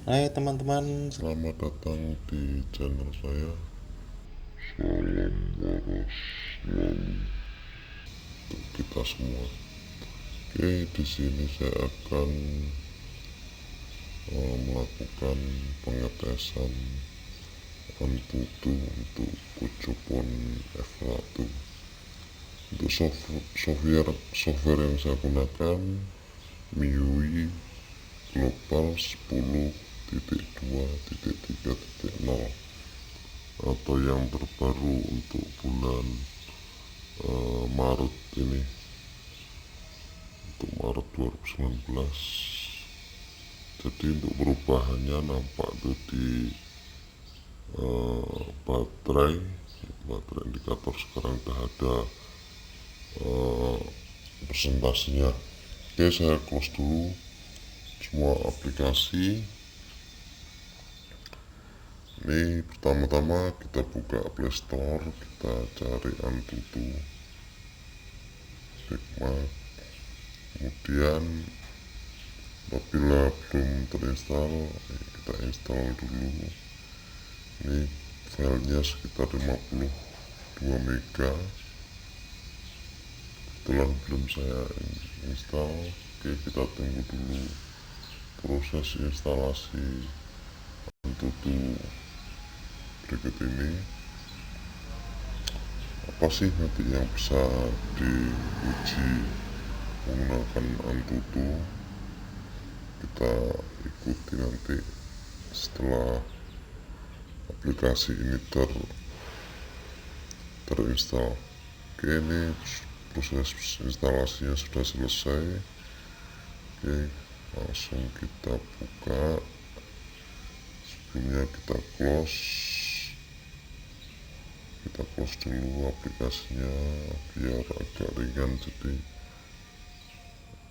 Hai teman-teman, selamat datang di channel saya. Salam waras selalu untuk kita semua. Oke, di sini saya akan melakukan pengetesan Antutu untuk Kocopon F1. Untuk software yang saya gunakan MIUI Global 10.2.3.0 atau yang terbaru untuk bulan Maret ini, untuk Maret 2019. Jadi untuk perubahannya nampak tuh di baterai indikator sekarang udah ada presentasinya. Oke, saya close dulu semua aplikasi. Ini pertama-tama kita buka Play Store, kita cari Antutu Nikmat. Kemudian apabila belum terinstall, kita install dulu. Ini filenya sekitar 52 mega. Kebetulan belum saya install. Oke, kita tunggu dulu proses instalasi Antutu berikut ini. Apa sih nanti yang bisa diuji menggunakan Antutu? Kita ikuti nanti setelah aplikasi ini terinstall. Oke, ini proses instalasinya sudah selesai. Oke, langsung kita buka. Sebelumnya kita close dulu aplikasinya biar agak ringan, jadi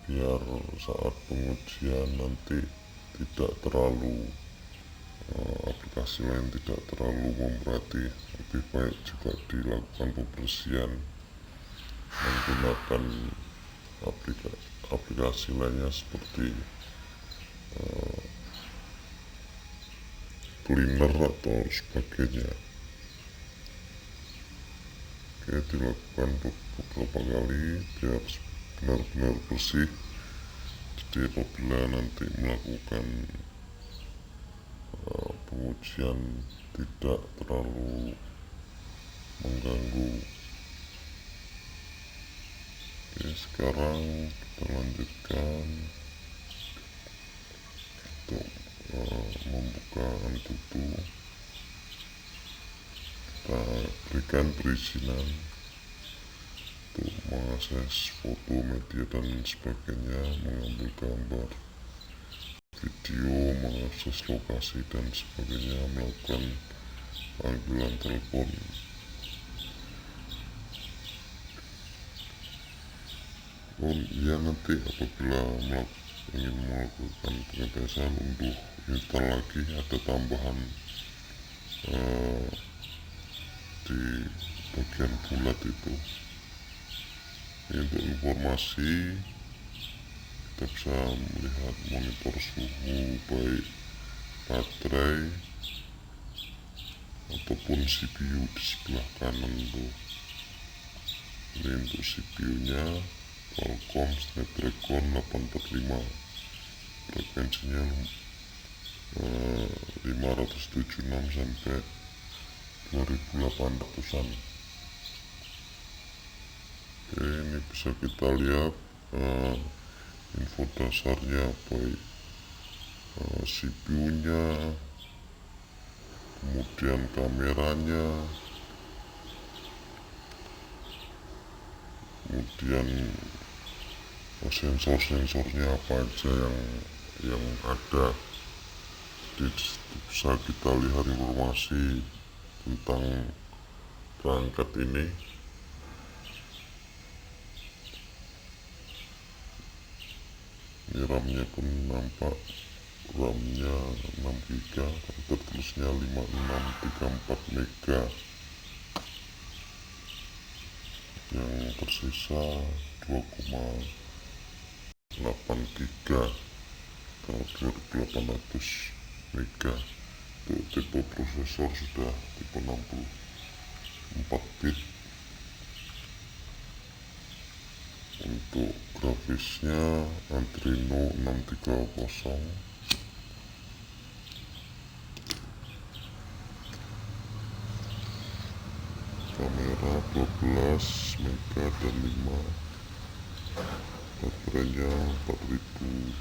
biar saat pengujian nanti tidak terlalu aplikasi lain tidak terlalu memberati. Lebih baik juga dilakukan pembersihan menggunakan aplikasi lainnya seperti cleaner atau sebagainya. Oke, dilakukan beberapa kali biar benar-benar bersih. Jadi apabila nanti melakukan pengujian tidak terlalu mengganggu. Oke, sekarang kita lanjutkan untuk membuka Antutu. Kita berikan perizinan untuk mengakses foto, media dan sebagainya, mengambil gambar, video, mengakses lokasi dan sebagainya, melakukan panggilan telepon. Ya, nanti apabila ingin melakukan pengetesan untuk install lagi, ada tambahan di bagian bulat itu. Ini untuk informasi, kita bisa melihat monitor suhu baik baterai ataupun CPU di sebelah kanan tuh. Ini untuk CPU-nya Qualcomm Snapdragon 845, frekuensinya 576 sampai 2800-an. Oke, ini bisa kita lihat info dasarnya baik CPU-nya, kemudian kameranya, kemudian sensor-sensornya apa aja yang ada. Jadi bisa kita lihat informasi tentang perangkat ini. Ini RAM-nya pun nampak, RAM-nya 6 GB, tertulisnya 5634 MB. Yang tersisa 2,8 GB atau 2800. mega. Untuk tipe prosesor sudah tipe 64 bit. Untuk grafisnya Adreno 630, kamera 12 mega dan 5, baterainya 4000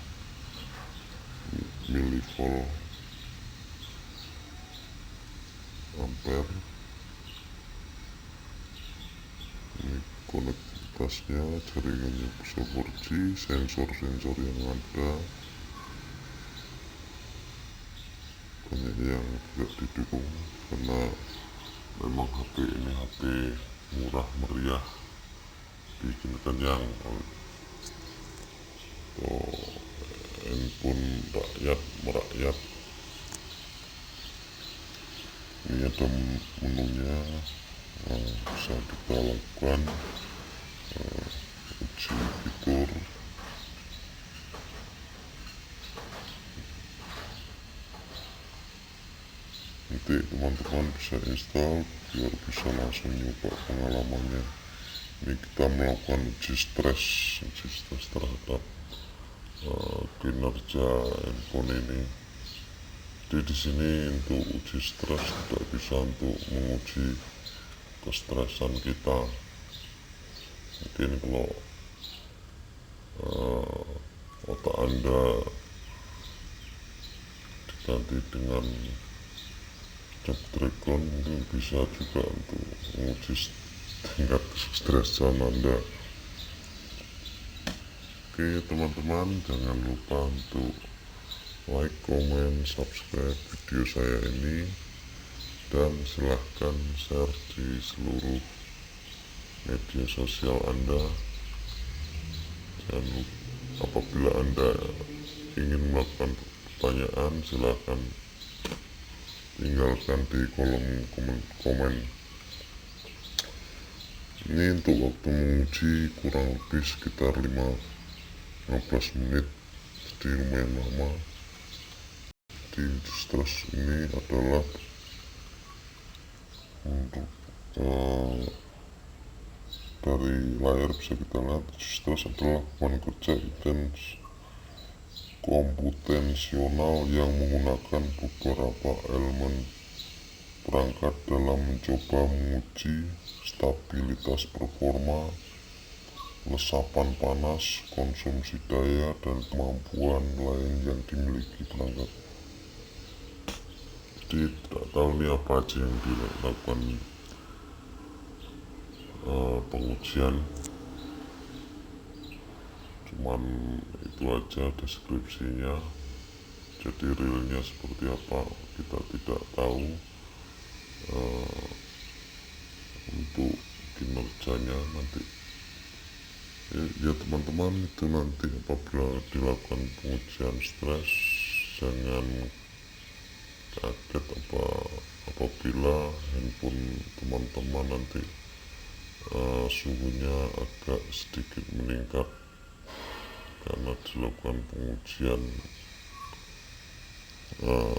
mV ampere. Ini konektivitasnya jaringannya bisa 4G, sensor-sensor yang ada banyak yang tidak didukung karena memang HP ini HP murah meriah, bikinkan yang handphone rakyat merakyat. Ini ada menunya yang bisa kita lakukan uji fitur. Nanti teman-teman bisa install biar bisa langsung nyoba pengalamannya. Ini kita melakukan uji stres terhadap kinerja handphone ini. Jadi di sini untuk uji stres tidak bisa untuk menguji kestresan kita. Mungkin kalau otak Anda diganti dengan Snapdragon, mungkin bisa juga untuk menguji tingkat kestresan Anda. Oke teman-teman, jangan lupa untuk like, comment, subscribe video saya ini, dan silahkan share di seluruh media sosial Anda. Dan apabila Anda ingin melakukan pertanyaan, silahkan tinggalkan di kolom komen. Ini untuk waktu menguji kurang lebih sekitar 15 menit, jadi lumayan lama. Di stres ini adalah untuk dari layar bisa kita lihat stres adalah beban kerja intens komputasional yang menggunakan beberapa elemen perangkat dalam mencoba menguji stabilitas performa, resapan panas, konsumsi daya, dan kemampuan lain yang dimiliki perangkat. Jadi tidak tahu ini apa aja yang dilakukan pengujian, cuman itu aja deskripsinya. Jadi realnya seperti apa kita tidak tahu. Untuk kinerjanya nanti ya teman-teman, itu nanti apabila dilakukan pengujian stres jangan kaget apabila handphone teman-teman nanti suhunya agak sedikit meningkat karena dilakukan pengujian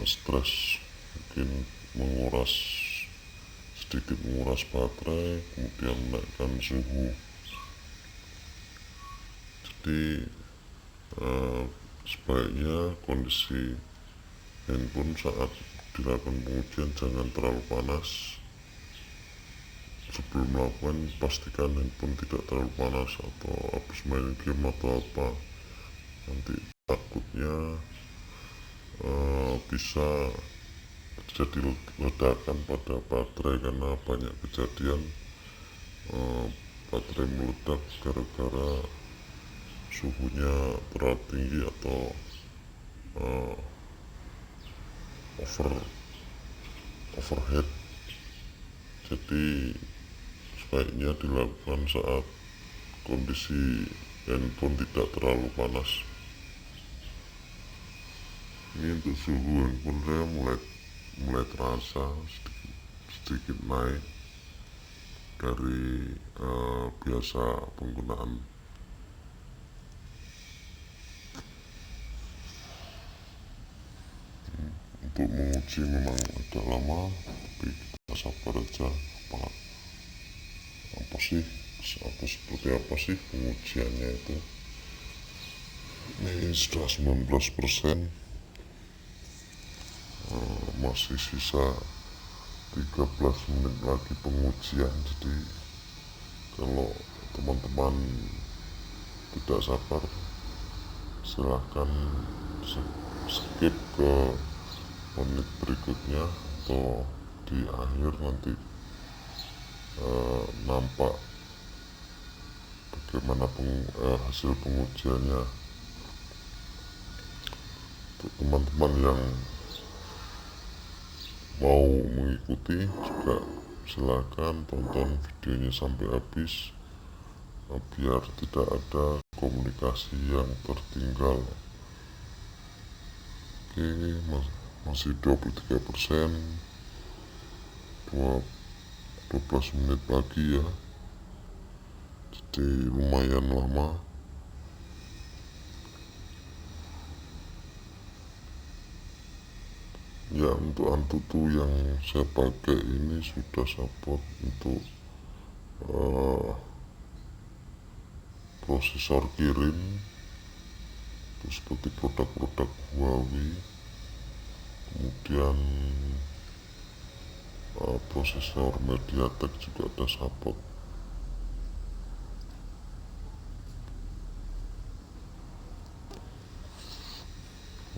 stres. Mungkin sedikit menguras baterai, kemudian menaikkan suhu. Jadi sebaiknya kondisi handphone saat dilakukan pengujian jangan terlalu panas. Sebelum melakukan, pastikan handphone tidak terlalu panas atau habis main game atau apa. Nanti takutnya bisa terjadi ledakan pada baterai karena banyak kejadian baterai meledak gara-gara suhunya terlalu tinggi atau overheat. Jadi sebaiknya dilakukan saat kondisi handphone tidak terlalu panas. Ini untuk suhu handphone saya mulai terasa sedikit naik dari biasa penggunaan. untuk menguji memang agak lama, tapi kita sabar aja. Apa sih atau seperti apa sih pengujiannya itu. Ini sudah 19%, masih sisa 13 menit lagi pengujian. Jadi kalau teman-teman tidak sabar, silahkan skip ke menit berikutnya atau di akhir nanti nampak bagaimana hasil pengujiannya. Untuk teman-teman yang mau mengikuti juga silakan tonton videonya sampai habis, biar tidak ada komunikasi yang tertinggal. Oke, masih 23%, 12 menit lagi ya, jadi lumayan lama. Ya, untuk Antutu yang saya pakai ini sudah support untuk prosesor kirim, terus seperti produk-produk Huawei. Kemudian prosesor MediaTek juga ada support.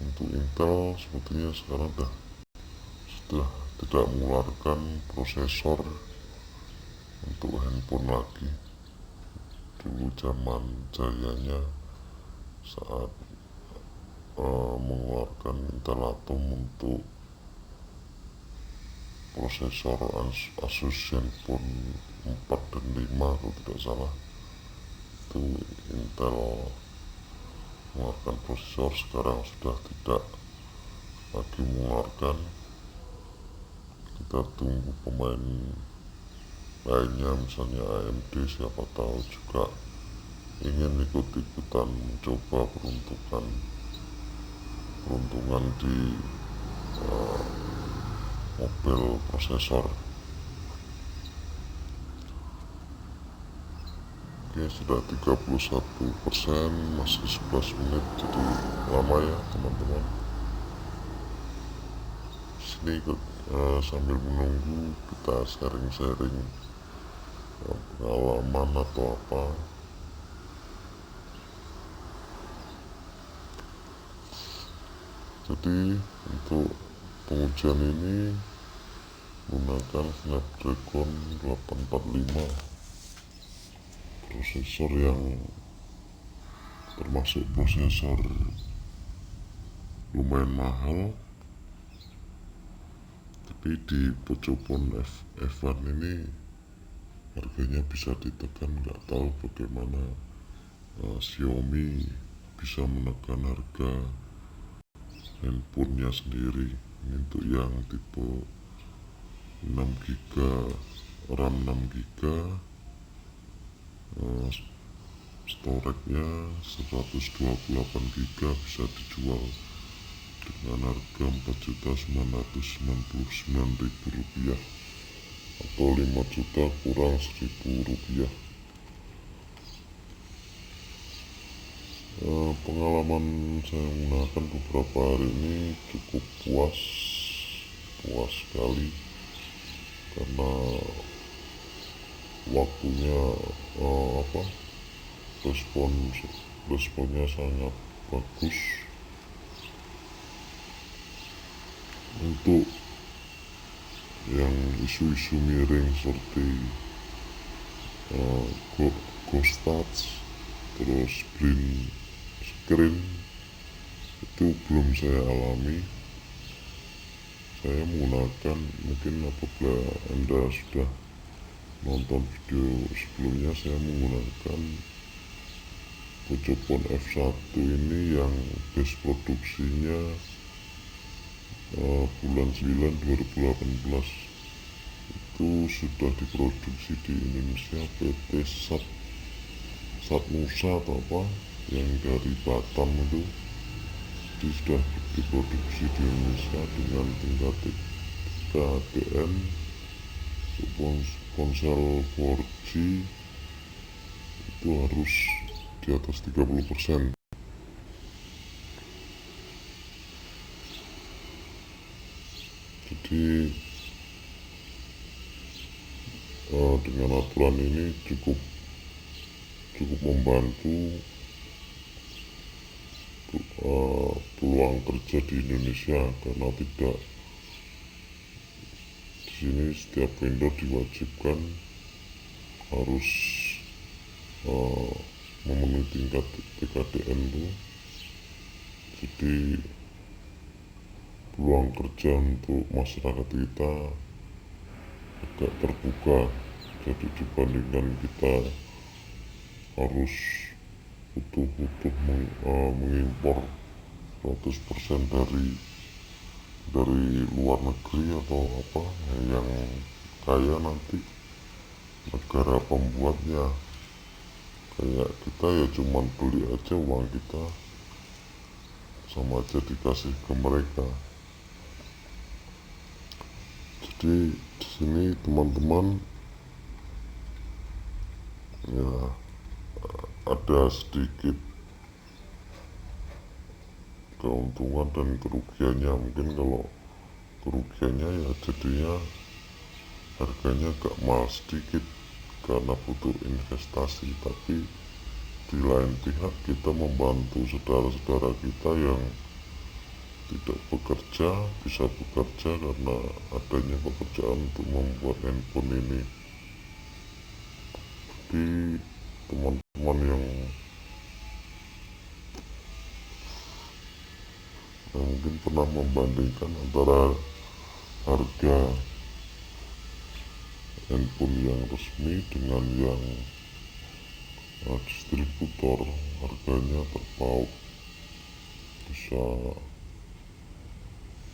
Untuk Intel sepertinya sekarang sudah tidak mengeluarkan prosesor untuk handphone lagi. Dulu zaman jayanya saat mengeluarkan Intel Atom untuk prosesor Asus Zenfone 4 dan 5 kalau tidak salah, itu Intel mengeluarkan prosesor. Sekarang sudah tidak lagi mengeluarkan. Kita tunggu pemain lainnya, misalnya AMD, siapa tahu juga ingin ikut-ikutan mencoba peruntungan di mobil prosesor. Oke, sudah 31%, masih 11 menit, jadi lama ya teman-teman. Sini sambil menunggu kita sharing-sharing pengalaman atau apa. Jadi untuk pengujian ini menggunakan Snapdragon 845, prosesor yang termasuk prosesor lumayan mahal, tapi di Pocopon F1 ini harganya bisa ditekan. Nggak tahu bagaimana Xiaomi bisa menekan harga handphonenya sendiri. Ini untuk yang tipe 6GB, RAM 6GB, storage-nya 128GB, bisa dijual dengan harga Rp4.999.000 atau 5 juta kurang Rp1.000. Pengalaman saya menggunakan beberapa hari ini cukup puas sekali, karena waktunya responnya sangat bagus. Untuk yang isu-isu miring seperti ghost touch, terus green screen, itu belum saya alami. Saya menggunakan, mungkin apabila Anda sudah nonton video sebelumnya, saya menggunakan Pocopon F1 ini yang base produksinya bulan 9 2018. Itu sudah diproduksi di Indonesia PT Satnusa atau apa, yang dari Batam itu sudah diproduksi di Indonesia dengan tingkat TKDN untuk ponsel 4G itu harus di atas 30%. Jadi dengan aturan ini cukup membantu peluang kerja di Indonesia, karena tidak di sini setiap vendor diwajibkan harus memenuhi tingkat TKDN itu. Jadi peluang kerja untuk masyarakat kita agak terbuka. Jadi dibandingkan kita harus butuh mengimpor 100% dari luar negeri atau apa yang kaya nanti negara pembuatnya. Kayak kita ya cuman beli aja, uang kita sama aja dikasih ke mereka. Jadi di sini teman-teman ya ada sedikit keuntungan dan kerugiannya. Mungkin kalau kerugiannya ya jadinya harganya agak mahal sedikit karena butuh investasi, tapi di lain pihak kita membantu saudara-saudara kita yang tidak bekerja bisa bekerja karena adanya pekerjaan untuk membuat handphone ini. Jadi teman-teman yang mungkin pernah membandingkan antara harga handphone yang resmi dengan yang distributor, harganya terpaut bisa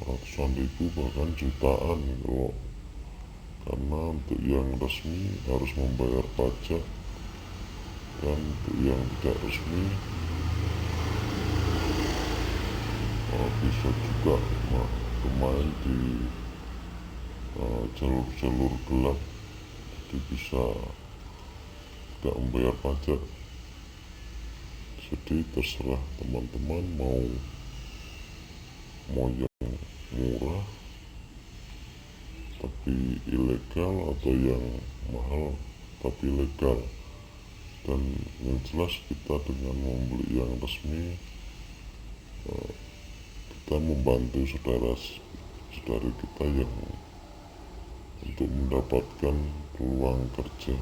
ratusan ribu bahkan jutaan kalau, karena untuk yang resmi harus membayar pajak, dan untuk yang tidak resmi bisa juga bermain di jalur-jalur gelap, jadi bisa tidak membayar pajak. Jadi terserah teman-teman mau yang murah tapi ilegal atau yang mahal tapi legal. Dan yang jelas kita dengan membeli yang resmi kita membantu saudara-saudari kita yang untuk mendapatkan peluang kerja.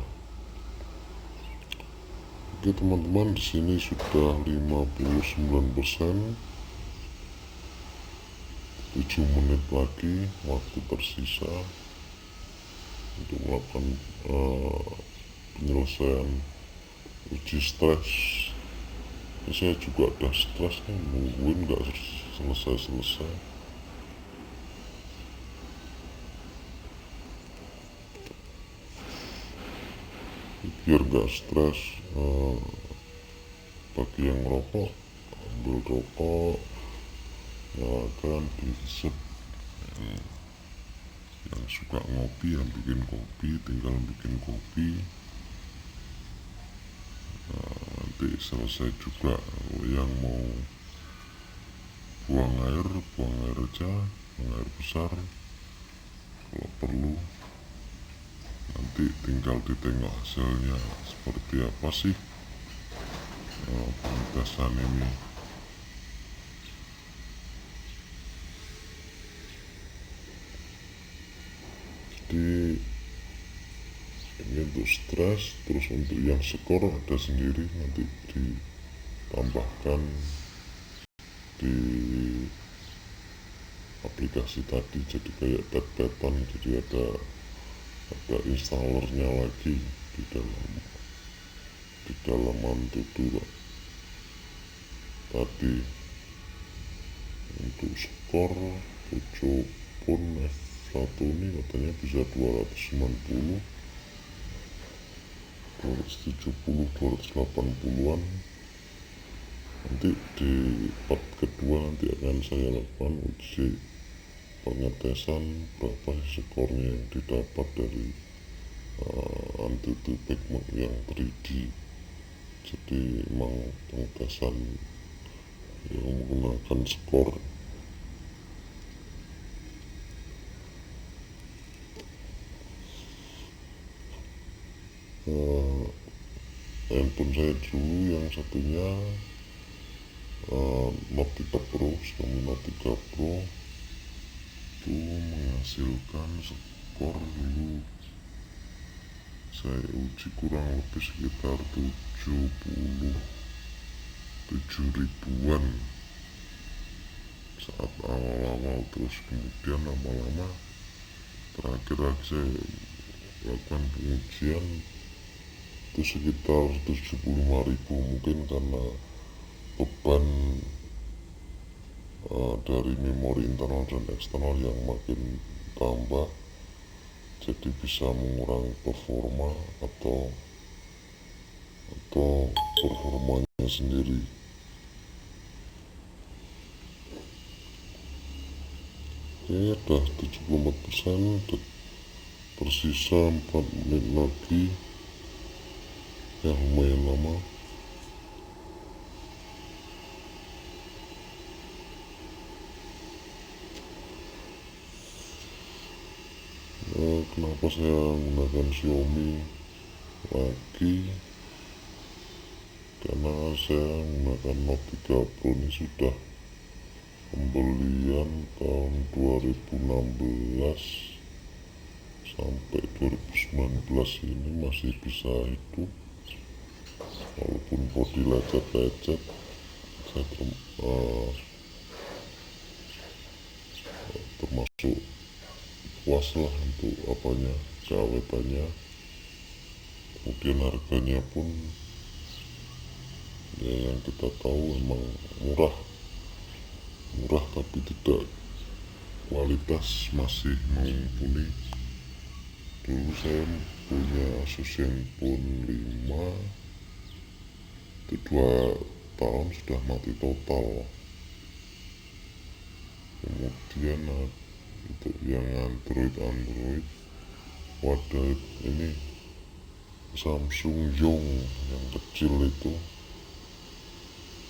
Oke teman-teman, di sini sudah 59%, 7 menit lagi waktu tersisa untuk melakukan penyelesaian uji stres. Saya juga ada stres nih, nungguin gak selesai. Biar gak stres, bagi yang merokok ambil rokok ya kan, dihisap. Yang suka ngopi yang bikin kopi tinggal bikin kopi. Nanti selesai juga. Yang mau buang air aja, buang air besar kalau perlu. Nanti tinggal ditengok hasilnya seperti apa sih pengetesan ini. Jadi ini untuk stres, terus untuk yang skor ada sendiri, nanti ditambahkan di aplikasi tadi, jadi kayak tab-taban, jadi ada installernya lagi di dalam Antutu tadi. Untuk skor 7 pun F1 ini katanya bisa 290, 270, 280-an. Nanti di part kedua nanti akan saya lakukan uji pengetesan berapa skornya yang didapat dari AnTuTu Backmark yang 3D. Jadi memang pengetesan yang menggunakan skor. Handphone saya dulu yang satunya Note 3 Pro, Xiaomi Note 3 Pro itu menghasilkan skor dulu saya uji kurang lebih sekitar 77 ribuan saat awal-awal, terus kemudian lama-lama terakhir lagi saya lakukan pengujian itu sekitar 75.000, mungkin karena beban dari memori internal dan eksternal yang makin tambah, jadi bisa mengurangi performa atau performanya sendiri. Ini udah 74%, tersisa 4 menit lagi, ya lumayan lama. Kenapa saya menggunakan Xiaomi lagi? Karena saya menggunakan Note 3 Pro ini sudah pembelian tahun 2016 sampai 2019, ini masih bisa hidup walaupun body lecet-lecet. Saya termasuk puas lah untuk keawetannya. Kemudian harganya pun ya yang kita tahu emang murah tapi tidak kualitas masih mumpuni. Dulu saya punya Asus Zenfone 5 itu 2 tahun sudah mati total. Kemudian untuk yang Android wadah ini Samsung Young yang kecil itu,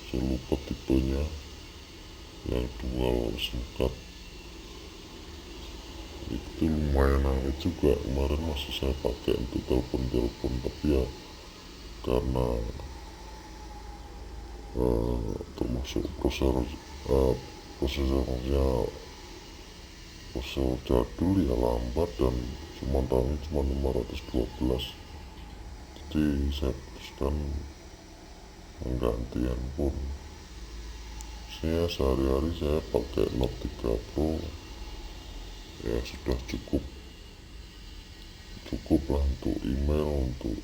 saya lupa tipenya, yang dual SIM card itu lumayan aneh juga. Kemarin masih saya pakai untuk telepon, tapi ya karena termasuk prosesornya prosesor jadul ya lambat, dan tahunnya cuma 512, jadi saya putuskan mengganti handphone. Saya sehari-hari saya pakai Note 3 Pro, ya sudah cukup lah untuk email, untuk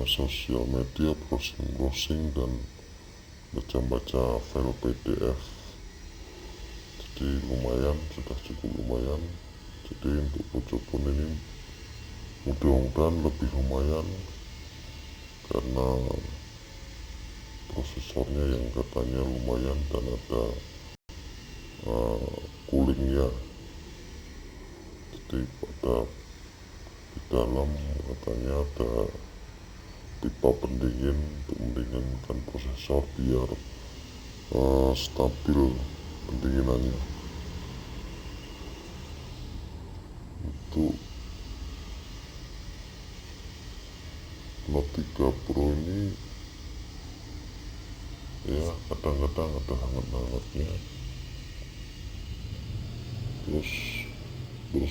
sosial media, browsing dan baca-baca file PDF. Jadi lumayan, sudah cukup lumayan. Jadi untuk Pocopon ini mudah-mudahan lebih lumayan, karena prosesornya yang katanya lumayan dan ada coolingnya. Jadi di dalam katanya ada pipa pendingin untuk mendinginkan prosesor biar stabil pendinginannya. Untuk Note 3 Pro ini ya kadang-kadang ada hangat-hangatnya. Terus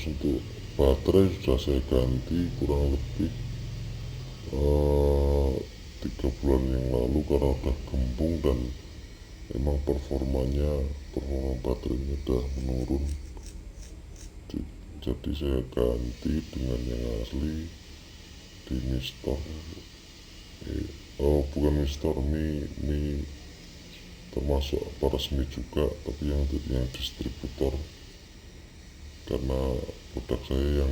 untuk baterai sudah saya ganti kurang lebih 3 bulan yang lalu karena udah gembung dan emang performa baterainya udah menurun. Jadi saya ganti dengan yang asli di Mi Store. Bukan Mi Store, Mi termasuk resmi juga, tapi yang distributor. Karena produk saya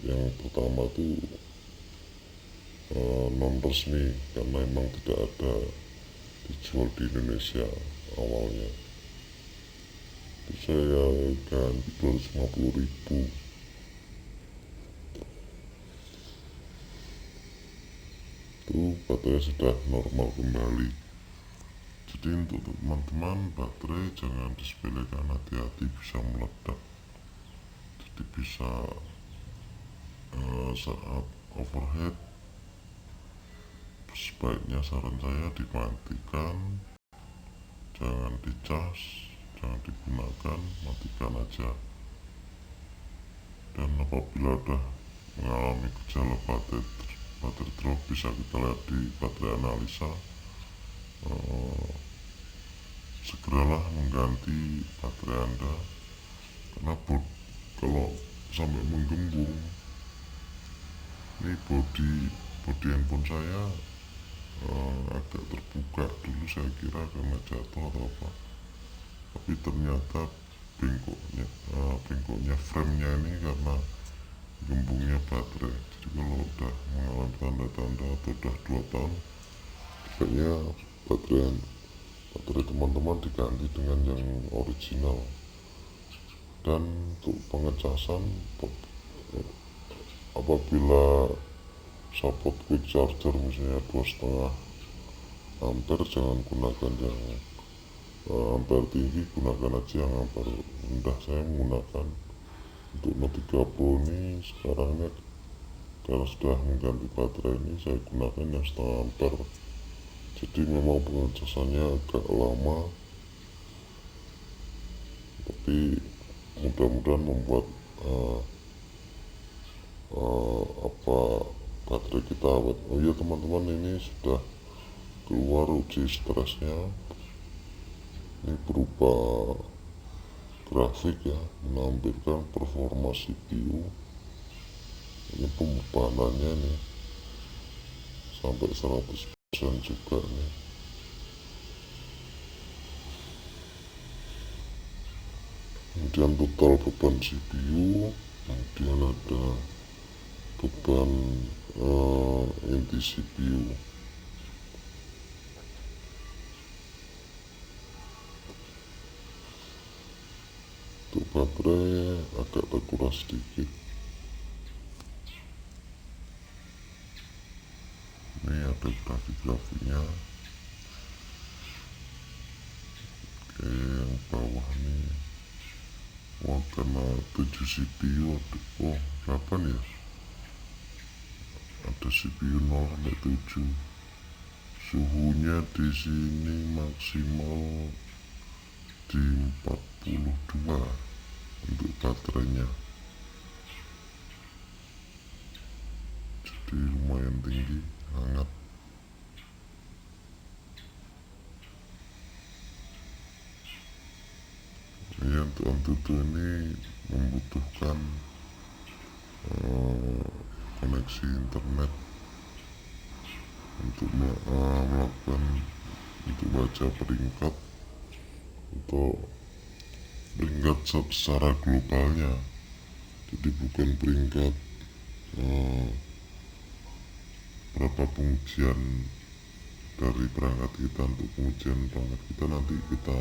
yang pertama itu non resmi, karena memang tidak ada dijual di Indonesia awalnya. Itu saya ganti 250.000. Itu baterai sudah normal kembali. Jadi untuk teman-teman, baterai jangan disepelekan, hati-hati bisa meledak. Jadi bisa saat overheat, sebaiknya saran saya dimatikan, jangan dicas, jangan digunakan, matikan aja. Dan apabila sudah mengalami gejala baterai drop, bisa kita lihat di baterai analisa. Segeralah mengganti baterai Anda, karena kalau sampai menggembung, ini bodi handphone saya agak terbuka dulu, saya kira karena jatuh atau apa, tapi ternyata bengkoknya frame-nya ini karena gembungnya baterai. Jadi kalau udah mengalami tanda-tanda atau udah 2 tahun, sebaiknya baterai teman-teman diganti dengan yang original. Dan untuk pengecasan, apabila support quick charger misalnya 2,5 ampere, jangan gunakan yang ampere tinggi, gunakan aja yang ampere rendah. Saya menggunakan untuk Note 3 Pro ini sekarang ini, karena sudah mengganti baterai ini, saya gunakan yang 1,5 ampere. Jadi memang pengecasannya agak lama, tapi mudah-mudahan membuat baterai kita awet. Oh iya teman-teman, ini sudah keluar uji stresnya. Ini berupa grafik ya, menampilkan performa CPU. Ini pembebanannya nih sampai 100% juga nih. Kemudian total beban CPU, kemudian ada beban inti CPU. Untuk baterai agak terkuras sedikit. Ini ada grafik-grafiknya. Oke, yang bawah nih, karena 7 CPU, oh 8 ya, ada CPU 0 sampai 7. Suhunya di sini maksimal di 42 untuk baterainya, jadi lumayan tinggi, hangat. Ya, untuk Antutu ini membutuhkan koneksi internet untuk melakukan, untuk baca peringkat, untuk peringkat secara globalnya. Jadi bukan peringkat berapa pengujian dari perangkat kita. Untuk pengujian perangkat kita nanti kita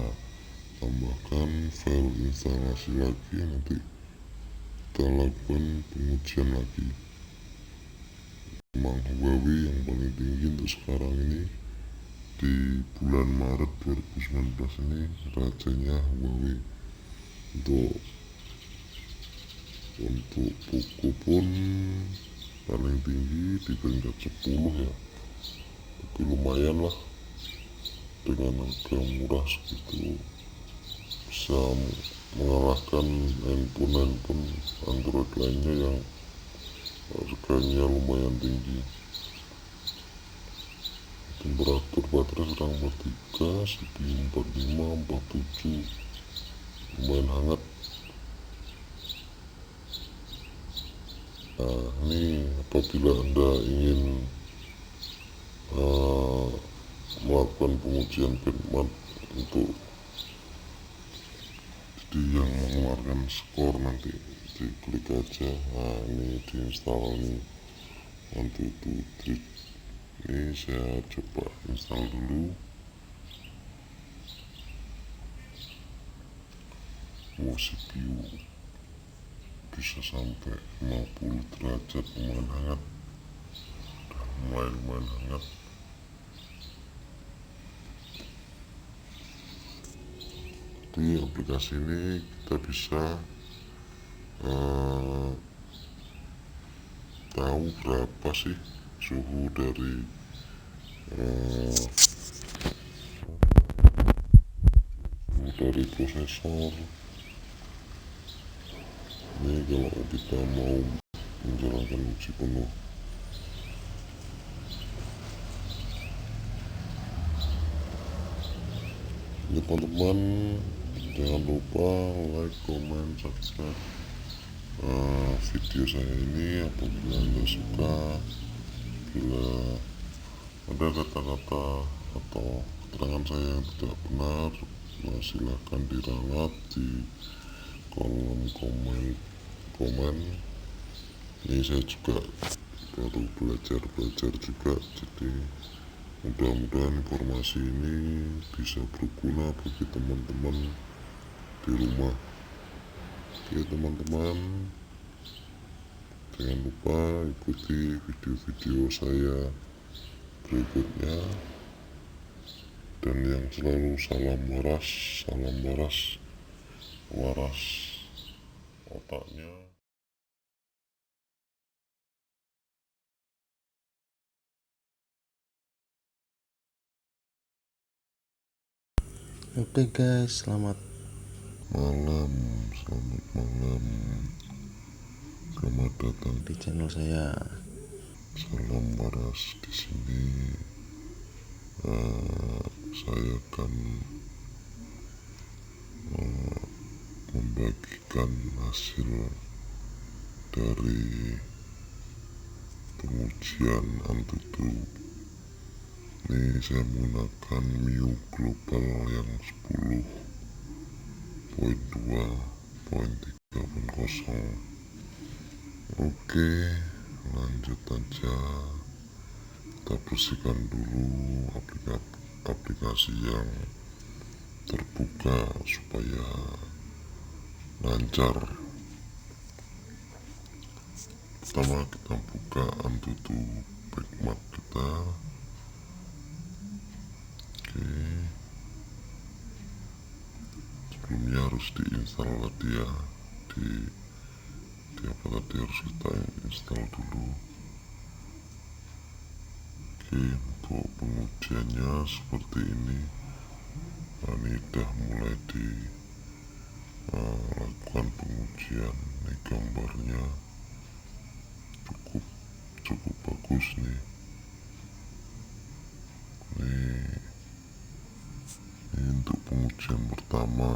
tambahkan file instalasi lagi, nanti kita lakukan pengujian lagi. Memang Huawei yang paling tinggi untuk sekarang ini, di bulan Maret 2019 ini rajanya Huawei. Untuk Poco pun paling tinggi di peringkat 10 ya, tapi lumayan lah, dengan harga murah segitu bisa mengalahkan handphone Android lainnya yang harganya lumayan tinggi. Temperatur baterai sedang 43, CPU 45, 47, lumayan hangat. Nah, ini apabila Anda ingin melakukan pengujian benchmark untuk jadi yang mengeluarkan skor, nanti diklik aja. Nah, ini diinstal nih Antutu Treat. Ini saya coba install dulu. Wah, CPU bisa sampai 50 derajat, lumayan hangat, udah mulai lumayan hangat. Di aplikasi ini kita bisa tahu berapa sih suhu dari prosesor. Ini kalau kita mau menjalankan uji penuh. Ya teman-teman, jangan lupa like, comment, subscribe video saya ini. Apabila Anda suka, bila ada kata-kata atau keterangan saya yang tidak benar, silahkan diralat di kolom komen. Ini saya juga baru belajar juga, jadi mudah-mudahan informasi ini bisa berguna bagi teman-teman di rumah. Oke teman-teman, jangan lupa ikuti video-video saya berikutnya, dan yang selalu salam waras otaknya. Oke guys, selamat malam, selamat datang di channel saya. Salam waras. Di sini saya akan membagikan hasil dari pengujian Antutu. Ini saya menggunakan MIU Global yang 10.2.3.0. Oke, lanjut aja. Kita bersihkan dulu aplikasi yang terbuka supaya lancar. Pertama kita buka Antutu Backmark kita. Oke, sebelumnya harus diinstal tadi ya, di apa tadi harus kita install dulu. Oke, untuk pengujiannya seperti ini. Nah, ini udah mulai dilakukan pengujian. Ini gambarnya cukup bagus nih. Ini untuk pengujian pertama.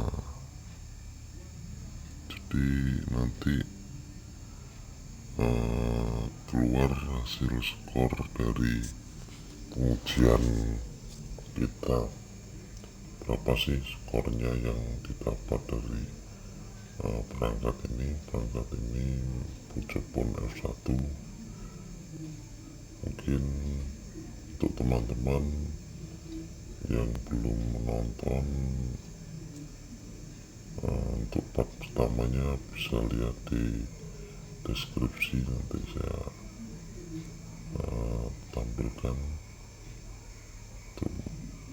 Jadi nanti keluar hasil skor dari pengujian kita, berapa sih skornya yang didapat dari perangkat ini Pucopon F1. Mungkin untuk teman-teman yang belum menonton untuk part pertamanya bisa lihat di deskripsi, nanti saya tampilkan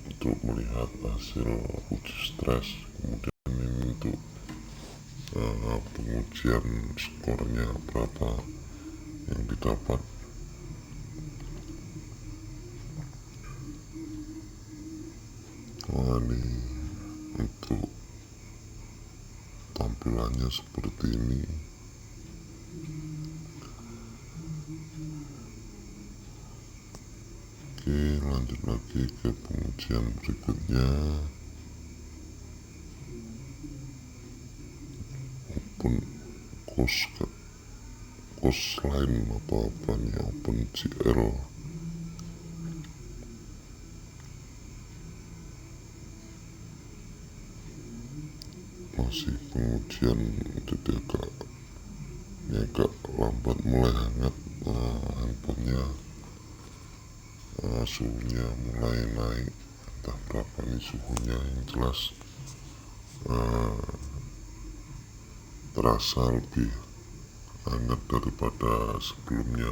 untuk melihat hasil uji stres. Kemudian ini untuk pengujian skornya berapa yang didapat. Nah, ini untuk tampilannya seperti ini. Oke, lanjut lagi ke pengujian berikutnya. Open Coastline atau apa nih, OpenGL. Masih pengujian, jadi agak lambat, mulai hangat. Handphonenya suhunya mulai naik, entah berapa nih suhunya, yang jelas terasa lebih hangat daripada sebelumnya.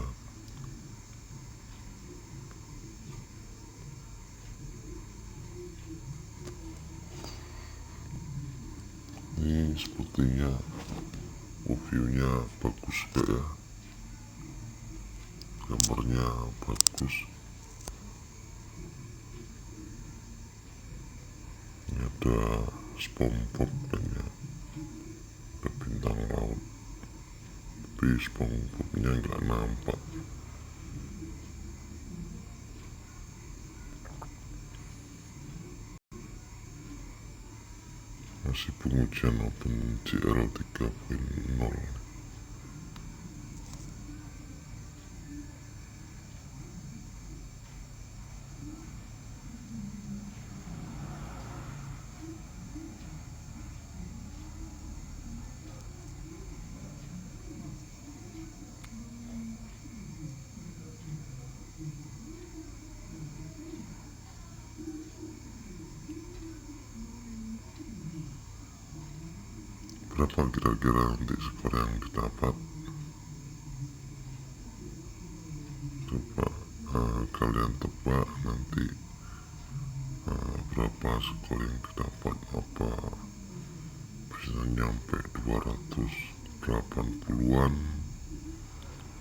Ini sepertinya reviewnya bagus juga ya, gambarnya bagus. Ini ada SpongeBob kayaknya, ada bintang laut, tapi SpongeBobnya nggak nampak. Masih pengujian OpenGL 3.0. Berapa kira-kira nanti skor yang didapat? Coba kalian tebak nanti berapa skor yang didapat. Apa bisa nyampe 280-an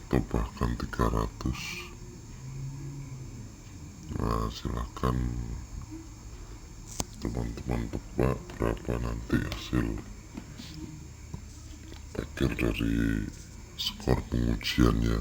atau bahkan 300? Nah, silahkan teman-teman tebak berapa nanti hasil akhir dari skor pengujiannya.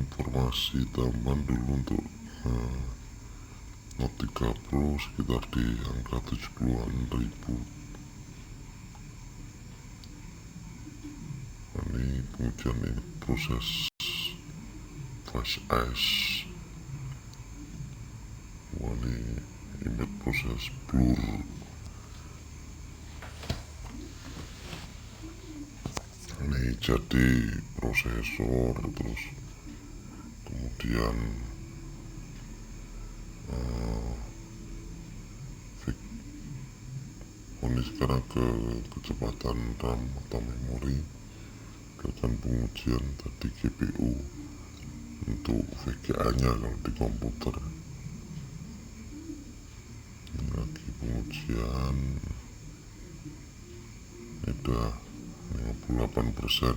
Informasi tambahan dulu untuk Note 3 Pro sekitar di angka 70-an ribu. Ini pengujian ini proses flash ice. Ini image proses blur. Ini jadi prosesor, terus kemudian ini sekarang ke kecepatan RAM atau memori. Akan pengujian tadi GPU untuk VGA nya kalau di komputer. Ini lagi pengujian, ini udah 58%.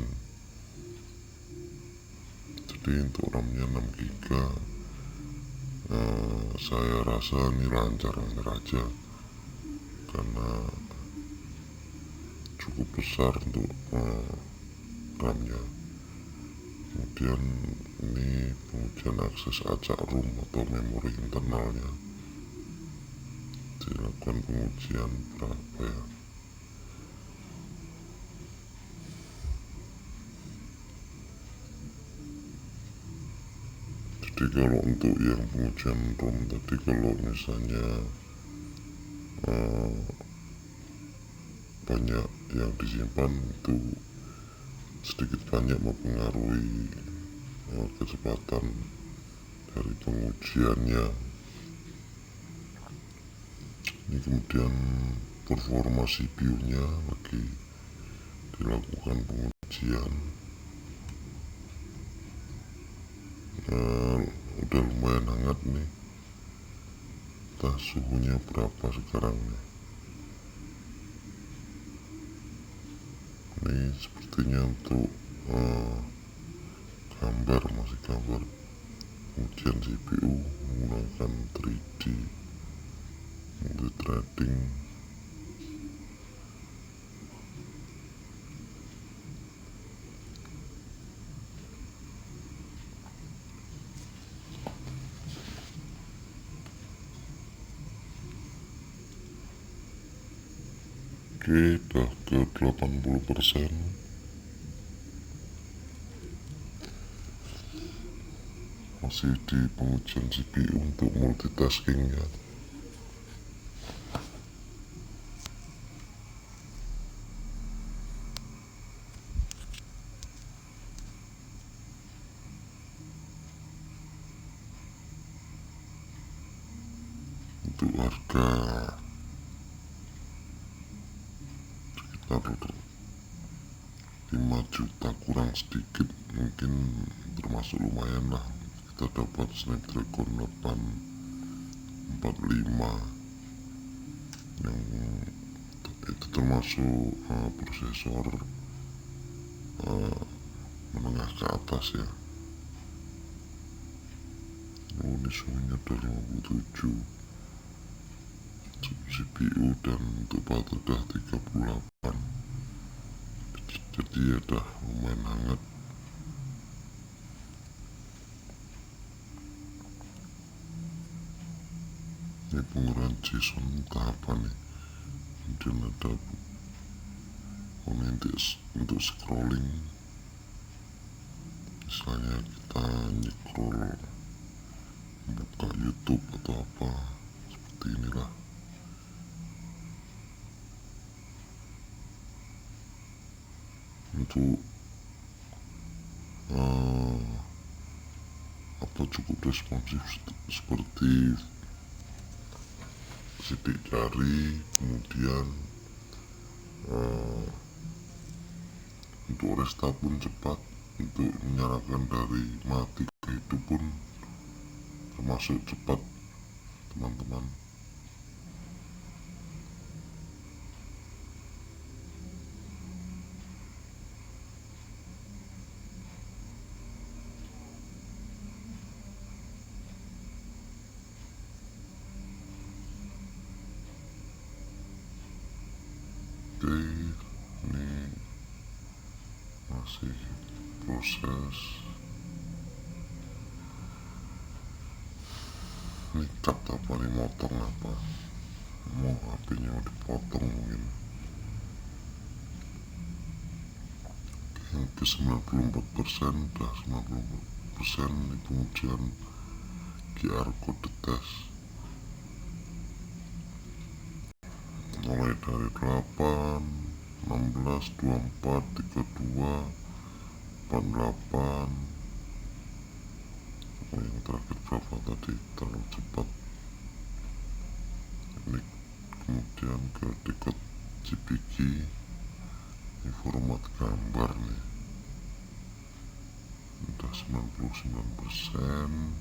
Jadi untuk RAM-nya 6 GB, saya rasa ini lancar aja karena cukup besar untuk RAM-nya. Kemudian ini pengujian akses acak ROM atau memori internalnya, dilakukan pengujian berapa ya. Jadi kalau untuk yang pengujian ROM tadi, kalau misalnya banyak yang disimpan, itu sedikit banyak mempengaruhi kecepatan dari pengujiannya. Ini kemudian performa CPU nya lagi dilakukan pengujian. Udah lumayan hangat nih, entah suhunya berapa sekarang nih. Ini sepertinya untuk gambar, masih gambar pengujian CPU menggunakan 3D multi threading. Oke, udah ke 80%. Masih di pengujian CPU untuk multitasking ya. harga sekitar 5 juta kurang sedikit, mungkin termasuk lumayan lah. Kita dapat Snapdragon 845 yang itu termasuk prosesor menengah ke atas ya. Ini suhunya udah 57, CPU dan untuk baterai udah 38, jadi ya udah lumayan hangat. Ini penggunaan JSON tahapan nih, kemudian ada untuk scrolling, misalnya kita nyekrol buka YouTube atau apa seperti inilah. Untuk cukup responsif seperti sidik jari, kemudian untuk restart pun cepat, untuk menyalakan dari mati ke hidup pun termasuk cepat teman-teman. Oke, ini masih proses. Ini cut apa nih, motong apa, mau HP-nya mau dipotong mungkin. Oke, ke 94%, udah 94%. Ini kemudian QR code test mulai dari 8, 16, 24, 32, 88. Yang terakhir berapa tadi, terlalu cepat. Ini kemudian ke decode JPG, ini format gambar nih, udah 99%.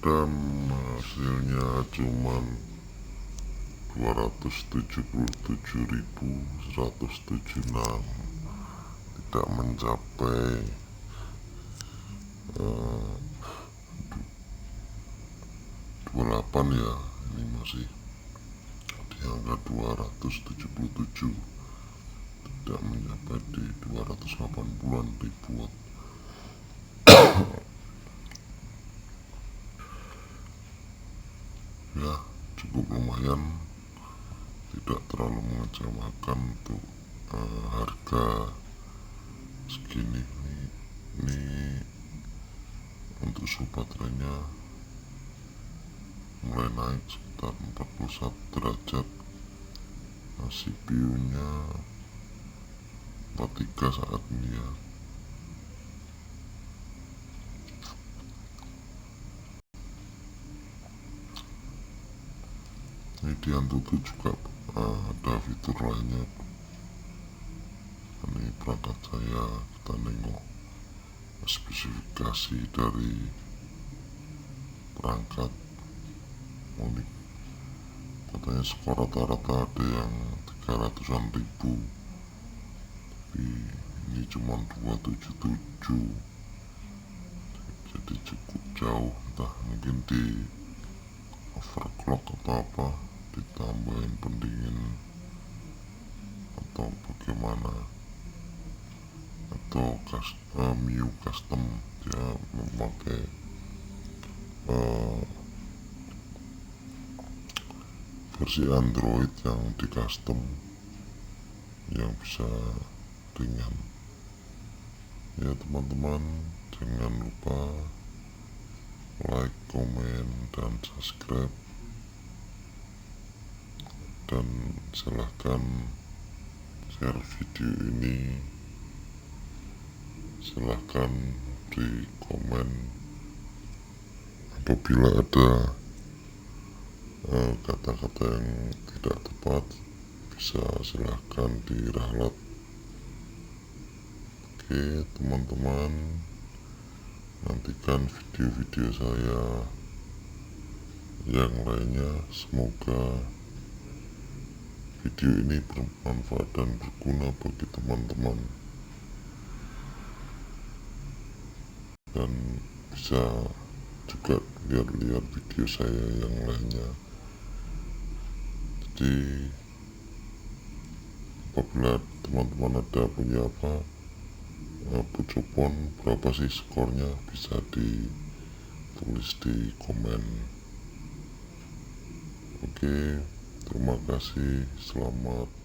Dan hasilnya cuman 277.176, tidak mencapai 28 ya. Ini masih di angka 277, tidak mencapai di 280-an ribu. Ya cukup lumayan, tidak terlalu mengecewakan untuk harga segini. Ini untuk suhu baterainya mulai naik sekitar 41 derajat. CPU nya 43 saat ini ya. Ini di Antutu juga ada fitur lainnya. Ini perangkat saya, kita nengok spesifikasi dari perangkat. Unik, katanya skor rata-rata ada yang 300-an ribu, tapi ini cuma 277, jadi cukup jauh. Entah mungkin di overclock atau apa, ditambahin pendingin atau bagaimana, atau MIU custom, dia memakai versi Android yang di custom, yang bisa ringan ya teman-teman. Jangan lupa like, komen, dan subscribe. Dan silahkan share video ini, silahkan beri komen apabila ada kata-kata yang tidak tepat, bisa silahkan diralat. Oke teman-teman, nantikan video-video saya yang lainnya. Semoga video ini bermanfaat dan berguna bagi teman-teman, dan bisa juga lihat-lihat video saya yang lainnya. Jadi apabila teman-teman ada punya Pucupon berapa sih skornya, bisa ditulis di komen. Oke, terima kasih, selamat